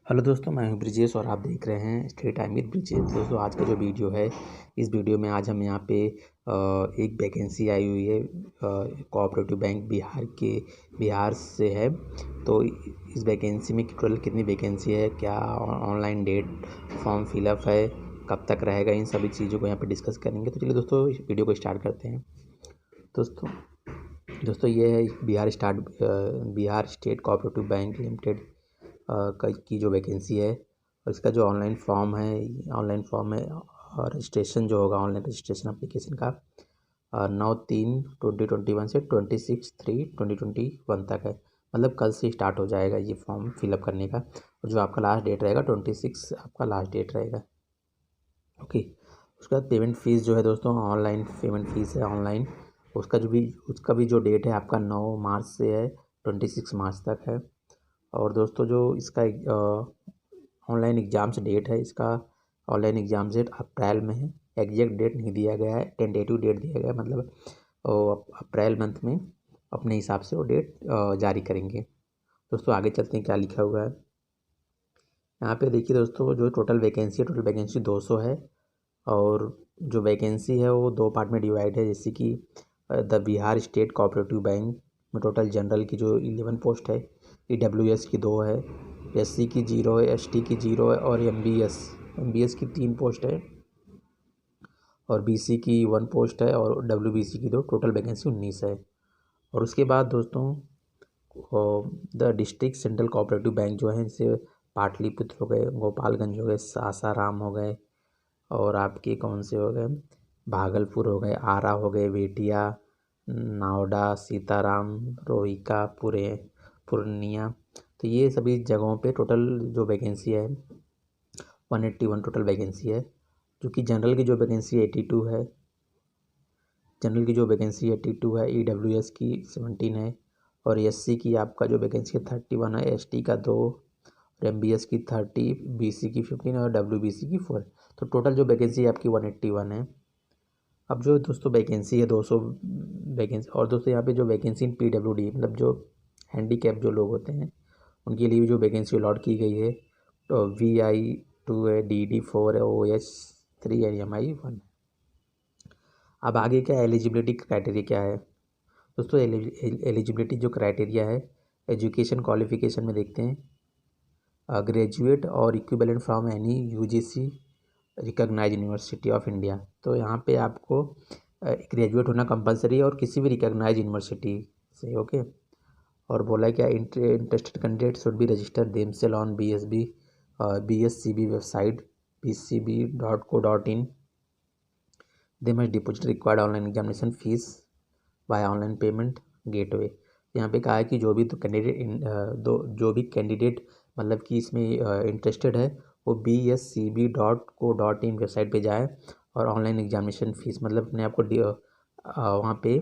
Hello दोस्तों, मैं हूं ब्रिजेश और आप देख रहे हैं स्ट्रीट टाइम विद ब्रिजेश। दोस्तों, आज का जो वीडियो है, इस वीडियो में आज हम यहाँ पे एक वैकेंसी आई हुई है कोऑपरेटिव बैंक बिहार से है। तो इस वैकेंसी में टोटल कितनी वैकेंसी है, क्या ऑनलाइन डेट फॉर्म फिलअप है, कब तक रहेगा, इन सभी चीज़ों को यहाँ पे डिस्कस करेंगे। तो चलिए दोस्तों, इस वीडियो को स्टार्ट करते हैं। दोस्तों ये है Bihar state cooperative bank limited की जो वैकेंसी है, और इसका जो ऑनलाइन फॉर्म है और रजिस्ट्रेशन जो होगा, ऑनलाइन रजिस्ट्रेशन एप्लीकेशन का 9/3/2021 से 26/3/2021 तक है। मतलब कल से स्टार्ट हो जाएगा ये फॉर्म फिलअप करने का, और जो आपका लास्ट डेट रहेगा 26 आपका लास्ट डेट रहेगा। ओके, उसके बाद पेमेंट फ़ीस जो है दोस्तों, ऑनलाइन पेमेंट फ़ीस है ऑनलाइन। उसका भी जो डेट है आपका 9 मार्च से है 26 मार्च तक है। और दोस्तों जो इसका ऑनलाइन एग्ज़ाम्स डेट है, इसका ऑनलाइन एग्ज़ाम डेट अप्रैल में है। एग्जैक्ट डेट नहीं दिया गया है, टेंटेटिव डेट दिया गया है, मतलब अप्रैल मंथ में अपने हिसाब से वो डेट जारी करेंगे। दोस्तों आगे चलते हैं, क्या लिखा हुआ है यहाँ पे देखिए दोस्तों। जो टोटल वैकेंसी 200 है, और जो वैकेंसी है वो दो पार्ट में डिवाइड है। जैसे कि the Bihar state cooperative bank में टोटल जनरल की जो 11 पोस्ट है, EWS की 2 है, SC की 0 है, ST की 0 है, और MBS की 3 पोस्ट है, और BC की 1 पोस्ट है, और WBC की 2। टोटल वैकेंसी 19 है। और उसके बाद दोस्तों the district central cooperative bank जो है, जैसे पाटलिपुत्र हो गए, गोपालगंज हो गए, सासाराम हो गए, और आपके कौन से हो गए, भागलपुर हो गए, आरा हो गए, बेतिया, नावडा, सीताराम, रोहिका, पूर्णिया। तो ये सभी जगहों पे टोटल जो वैकेंसी है 181 टोटल वैकेंसी है। जो कि जनरल की जो वैकेंसी 82 है, EWS की 17 है, और SC की आपका जो वैकेंसी है 31 है, ST का 2, और MBS की 30, BC की 15 और WBC की 4। तो टोटल जो वैकेंसी आपकी 181 है। अब जो दोस्तों वैकेंसी है 200 वैकेंसी, और दोस्तों यहाँ पे जो वैकेंसी इन PWD मतलब जो हैंडीकैप जो लोग होते हैं, उनके लिए भी जो वैकेंसी अलॉट की गई है, तो VI2 है, DD4 है, OH3 है, MI1। अब आगे क्या एलिजिबिलिटी क्राइटेरिया क्या है दोस्तों। एलिजिबिलिटी जो क्राइटेरिया है, एजुकेशन क्वालिफिकेशन में देखते हैं, ग्रेजुएट और equivalent from any UGC recognise university of India. तो यहाँ पे आपको ग्रेजुएट होना कंपलसरी है, और किसी भी रिकॉग्नाइज यूनिवर्सिटी से। ओके, और बोला है क्या, interested candidate should be register themselves on BSCB website bcb.co.in। They must deposit required online examination fee by online payment gateway. यहाँ पे कहा है कि जो भी कैंडिडेट मतलब कि इसमें इंटरेस्टेड है, वो BSCB.co.in वेबसाइट पे जाए, और ऑनलाइन एग्जामिनेशन फ़ीस मतलब वहाँ पे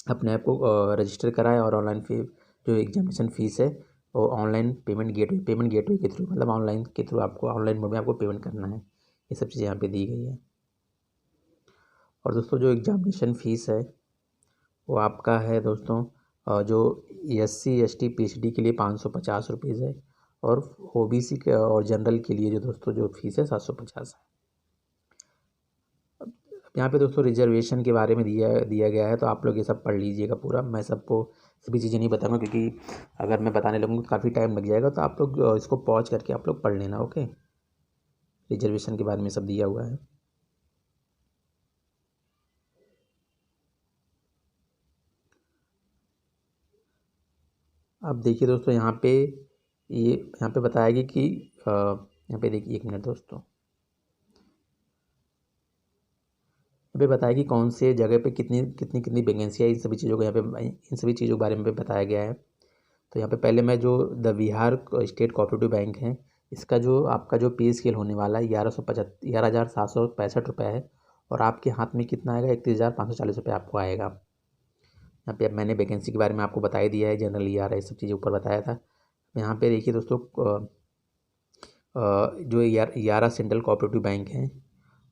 अपने आप को रजिस्टर कराए, और ऑनलाइन फी जो एग्जामिनेशन फ़ीस है वो ऑनलाइन पेमेंट गेटवे के थ्रू, मतलब ऑनलाइन के थ्रू आपको ऑनलाइन मोड में आपको पेमेंट करना है। ये सब चीज़ें यहाँ पे दी गई है। और दोस्तों जो एग्जामिनेशन फ़ीस है वो आपका है दोस्तों, जो SC ST PhD के लिए 550 रुपीज़ है, और OBC के और जनरल के लिए जो दोस्तों जो फीस है 750 है। अब यहाँ पे दोस्तों रिजर्वेशन के बारे में दिया गया है, तो आप लोग ये सब पढ़ लीजिएगा पूरा। मैं सबको सभी चीज़ें नहीं बताऊँगा, क्योंकि अगर मैं बताने लगूँगा तो काफ़ी टाइम लग जाएगा। तो आप लोग इसको पॉज करके आप लोग पढ़ लेना। ओके, रिजर्वेशन के बारे में सब दिया हुआ है। अब देखिए दोस्तों, यहाँ पे बताया गया कि यहाँ पे देखिए, एक मिनट दोस्तों, यहाँ पे बताया कि कौन से जगह पे कितनी कितनी कितनी वैकेंसी है, इन सभी चीज़ों के बारे में बताया गया है। तो यहाँ पे पहले मैं जो the Bihar state cooperative bank है, इसका जो आपका जो पे स्केल होने वाला है 11,765 रुपये है, और आपके हाथ में कितना आएगा, 31,540 रुपये आपको आएगा। यहाँ पे अब मैंने वैकेंसी के बारे में आपको बता ही दिया है, जनरल ER है, सब चीज़ें ऊपर बताया था। यहाँ पे देखिए दोस्तों, जो यारा सेंट्रल कोऑपरेटिव बैंक है,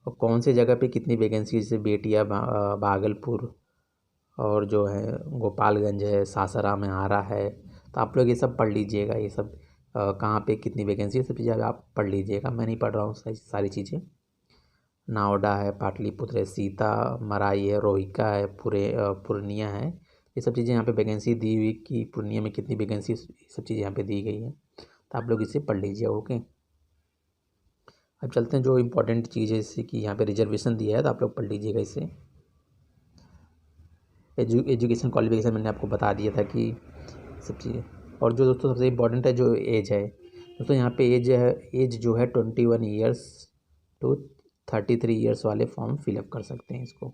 और कौन से जगह पे कितनी वैकेंसी, जैसे बेतिया, भागलपुर, और जो है गोपालगंज है, सासाराम है, आरा है। तो आप लोग ये सब पढ़ लीजिएगा, ये सब कहाँ पे कितनी वैकेंसी है, सब चीज़ें आप पढ़ लीजिएगा। मैं नहीं पढ़ रहा हूँ सारी चीज़ें। नावडा है, पाटलिपुत्र है, सीता मराई है, रोहिका है, पूर्णिया है, ये सब चीज़ें यहाँ पे वैकेंसी दी हुई कि पूर्णिया में कितनी वैकेंसी, ये सब चीज़ें यहाँ पे दी गई है, तो आप लोग इसे पढ़ लीजिए। ओके, अब चलते हैं जो इम्पोर्टेंट चीज़ है, जैसे कि यहाँ पे रिजर्वेशन दिया है तो आप लोग पढ़ लीजिएगा इसे। एजुकेशन क्वालिफिकेशन मैंने आपको बता दिया था कि सब चीज़ें। और जो दोस्तों सबसे इम्पोर्टेंट है जो एज है दोस्तों, यहाँ पे एज जो है 21 ईयर्स टू 33 ईयर्स वाले फॉर्म फिलअप कर सकते हैं इसको।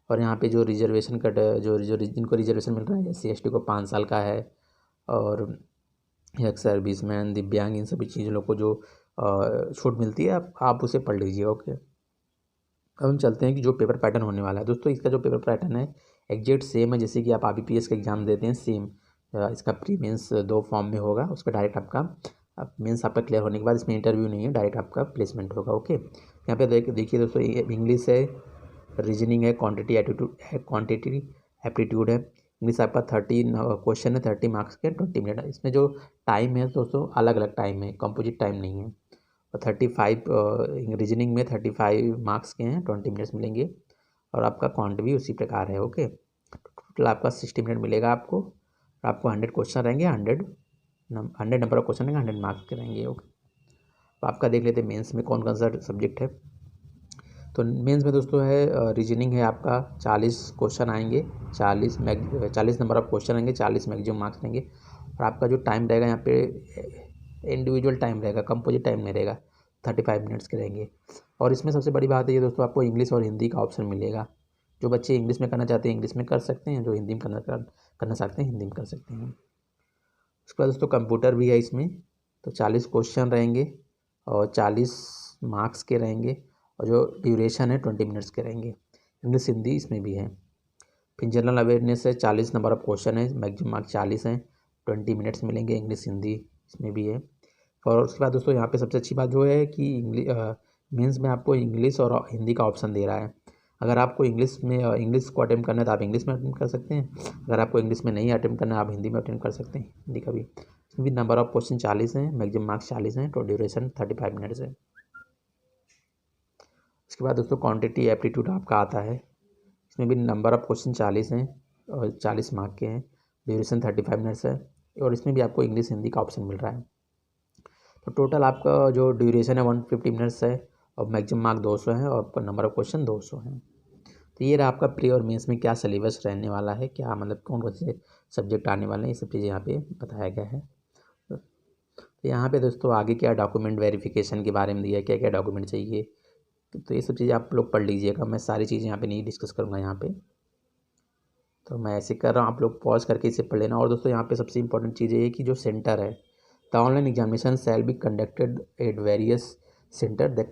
और यहाँ पे जो रिजर्वेशन कट जो जिनको रिजर्वेशन मिल रहा है, SC ST को 5 साल का है, और एक्स सर्विसमैन, दिव्यांग, इन सभी चीज़ों को जो छूट मिलती है आप उसे पढ़ लीजिए। ओके, अब हम चलते हैं कि जो पेपर पैटर्न होने वाला है दोस्तों, इसका जो पेपर पैटर्न है एग्जैक्ट सेम है जैसे कि आप IBPS का एग्ज़ाम देते हैं, सेम। इसका प्री मेंस 2 फॉर्म में होगा, उसका डायरेक्ट आपका मेंस आपका क्लियर होने के बाद इसमें इंटरव्यू नहीं है, डायरेक्ट आपका प्लेसमेंट होगा। ओके, यहाँ पे देखिए दोस्तों, इंग्लिश है, रीजनिंग है, क्वांटिटी एप्टीट्यूड है। इंग्लिश आपका 30 क्वेश्चन है, 30 मार्क्स के, 20 मिनट। इसमें जो टाइम है दोस्तों अलग अलग टाइम है, कंपोजिट टाइम नहीं है। और 35 रीजनिंग में 35 मार्क्स के हैं, 20 मिनट्स मिलेंगे। और आपका क्वांट भी उसी प्रकार है। ओके, टोटल आपका 60 मिनट मिलेगा आपको, और आपको 100 क्वेश्चन रहेंगे, 100 नंबर ऑफ क्वेश्चन रहेंगे, 100 मार्क्स के रहेंगे। ओके, तो आपका देख लेते हैं मेंस में कौन कौन सा सब्जेक्ट है। तो मेंस में दोस्तों है रीजनिंग है आपका 40 क्वेश्चन आएंगे, 40 नंबर ऑफ क्वेश्चन आएंगे, 40 मैक्सिमम मार्क्स रहेंगे। और आपका जो टाइम रहेगा यहाँ पे इंडिविजुअल टाइम रहेगा, कंपोजिट टाइम नहीं रहेगा, 35 मिनट्स के रहेंगे। और इसमें सबसे बड़ी बात है ये दोस्तों, आपको इंग्लिश और हिंदी का ऑप्शन मिलेगा। जो बच्चे इंग्लिश में करना चाहते हैं इंग्लिश में कर सकते हैं, जो हिंदी में करना चाहते हैं हिंदी में कर सकते हैं। उसके बाद दोस्तों कंप्यूटर भी है इसमें, तो 40 क्वेश्चन रहेंगे और 40 मार्क्स के रहेंगे, और जो ड्यूरेशन है 20 मिनट्स के रहेंगे। इंग्लिश हिंदी इसमें भी है। फिर जनरल अवेयरनेस है, 40 नंबर ऑफ क्वेश्चन है, मैक्सिमम मार्क्स 40 हैं, 20 मिनट्स मिलेंगे, इंग्लिश हिंदी इसमें भी है। और उसके बाद दोस्तों यहाँ पे सबसे अच्छी बात जो है कि मेंस में आपको इंग्लिश और हिंदी का ऑप्शन दे रहा है। अगर आपको इंग्लिश को अटेम्प्ट करना है तो आप इंग्लिश में अटेम्प्ट कर सकते हैं, अगर आपको इंग्लिश में नहीं अटेम्प्ट करना है आप हिंदी में अटेम्प्ट कर सकते हैं, हिंदी का भी। इसमें भी नंबर ऑफ क्वेश्चन 40 हैं, मैक्सिमम मार्क्स 40 हैं, तो ड्यूरेशन 35 मिनट्स है। उसके बाद दोस्तों क्वांटिटी एप्टीट्यूड आपका आता है, इसमें भी नंबर ऑफ क्वेश्चन 40 हैं और 40 मार्क के हैं, ड्यूरेशन 35 मिनट्स है, और इसमें भी आपको इंग्लिश हिंदी का ऑप्शन मिल रहा है। तो टोटल आपका जो ड्यूरेशन है 150 मिनट्स है, और मैक्सिमम मार्क 200 है, और आपका नंबर ऑफ क्वेश्चन 200 हैं। तो ये रहा आपका प्री और मेंस में क्या सिलेबस रहने वाला है, क्या मतलब कौन कौन से सब्जेक्ट आने वाले हैं, ये सब चीज़ें यहाँ पे बताया गया है। तो यहाँ पे दोस्तों आगे क्या डॉक्यूमेंट वेरिफिकेशन के बारे में दिया है, क्या क्या डॉक्यूमेंट चाहिए, तो ये सब चीज़ें आप लोग पढ़ लीजिएगा। मैं सारी चीज़ें यहाँ पे नहीं डिस्कस करूँगा यहाँ पे, तो मैं ऐसे कर रहा हूँ, आप लोग पॉज करके इसे पढ़ लेना। और दोस्तों यहाँ पे सबसे इंपॉर्टेंट चीज़ ये है कि जो सेंटर है, the online examination shall be conducted at various centre, the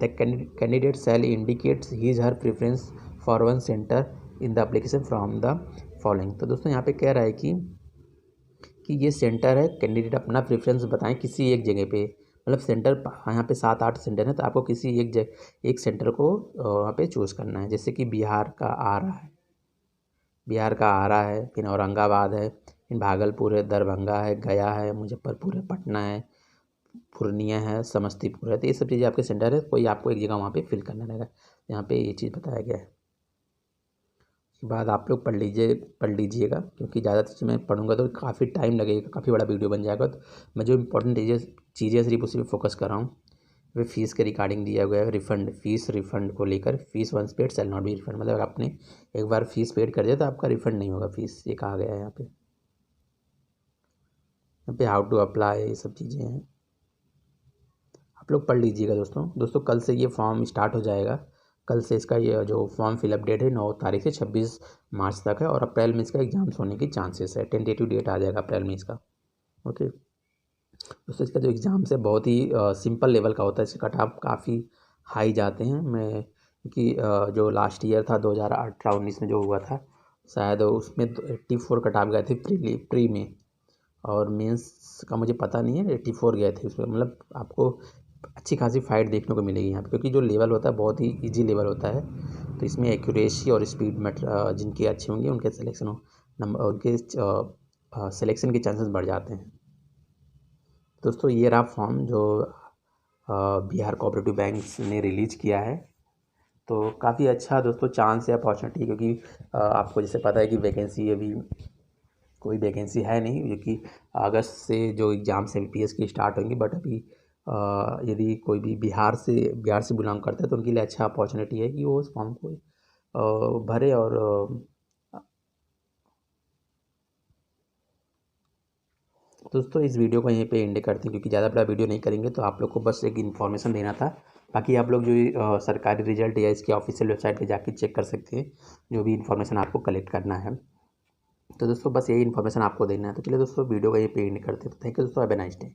candidate shall indicate his her preference for one centre in the application from the following. तो दोस्तों यहाँ पे कह रहा है कि ये सेंटर है, कैंडिडेट अपना प्रेफरेंस बताएं किसी एक जगह पे, मतलब सेंटर यहाँ पे 7-8 सेंटर है, तो आपको किसी एक सेंटर को वहाँ पे चूज़ करना है। जैसे कि बिहार का आ रहा है, फिर औरंगाबाद है, फिर भागलपुर है, दरभंगा है, गया है, मुजफ्फरपुर है, पटना है, पूर्णिया है, समस्तीपुर है। तो ये सब चीज़ें आपके सेंटर है, कोई आपको एक जगह वहाँ पे फिल करना रहेगा। यहाँ पे ये चीज़ बताया गया है। उसके बाद आप लोग पढ़ लीजिएगा, क्योंकि ज़्यादा चीज़ें मैं पढ़ूंगा तो काफ़ी टाइम लगेगा, काफ़ी बड़ा वीडियो बन जाएगा। तो मैं जो इंपॉर्टेंट चीज़ें सिर्फ उसी पर फोकस कर रहा हूँ। वे फीस के रिगार्डिंग दिया गया है, फीस रिफंड को लेकर, fee once paid shall not be refund, मतलब अगर आपने एक बार फीस पेड कर दिया तो आपका रिफंड नहीं होगा फीस, ये कहा गया है यहाँ पे हाउ टू अप्लाई, ये सब चीज़ें हैं, आप लोग पढ़ लीजिएगा दोस्तों। कल से ये फॉर्म स्टार्ट हो जाएगा, कल से इसका ये जो फॉर्म फिलअप डेट है 9 तारीख से 26 मार्च तक है, और अप्रैल में इसका एग्ज़ाम्स होने की चांसेस है, टेंटेटिव डेट आ जाएगा अप्रैल में इसका। ओके दोस्तों, इसका जो एग्ज़ाम्स है बहुत ही सिंपल लेवल का होता है, इसके कट ऑफ काफ़ी हाई जाते हैं। मैं क्योंकि जो लास्ट ईयर था 2018-19 में जो हुआ था, शायद उसमें 84 कट ऑफ गए थे प्री में, और मेंस का मुझे पता नहीं है, 84 गए थे उसमें। मतलब आपको अच्छी खासी फाइट देखने को मिलेगी यहाँ पे, क्योंकि जो लेवल होता है बहुत ही इजी लेवल होता है, तो इसमें एक्यूरेसी और स्पीड जिनकी अच्छी होंगी उनके सिलेक्शन नंबर उनके सिलेक्शन के चांसेस बढ़ जाते हैं। दोस्तों ये रहा फॉर्म जो बिहार कोऑपरेटिव बैंक ने रिलीज़ किया है। तो काफ़ी अच्छा दोस्तों चांस है, अपॉर्चुनिटी, क्योंकि आपको जैसे पता है कि वैकेंसी अभी कोई वैकेंसी है नहीं, क्योंकि अगस्त से जो एग्ज़ाम्स एमपीएस की स्टार्ट होंगी। बट अभी यदि कोई भी बिहार से बिलोंग करता है तो उनके लिए अच्छा अपॉर्चुनिटी है कि वो उस फॉर्म को भरे। और दोस्तों इस वीडियो को यहीं पे एंड करते हैं, क्योंकि ज़्यादा बड़ा वीडियो नहीं करेंगे। तो आप लोग को बस एक इन्फॉर्मेशन देना था। बाकी आप लोग जो सरकारी रिजल्ट या इसकी ऑफिशियल वेबसाइट पे जाके चेक कर सकते हैं, जो भी इन्फॉर्मेशन आपको कलेक्ट करना है। तो दोस्तों बस यही इन्फॉर्मेशन आपको देना है। तो चलिए दोस्तों वीडियो को यहीं पे एंड करते हैं। तो थैंक यू दोस्तों, हैव अ नाइस डे।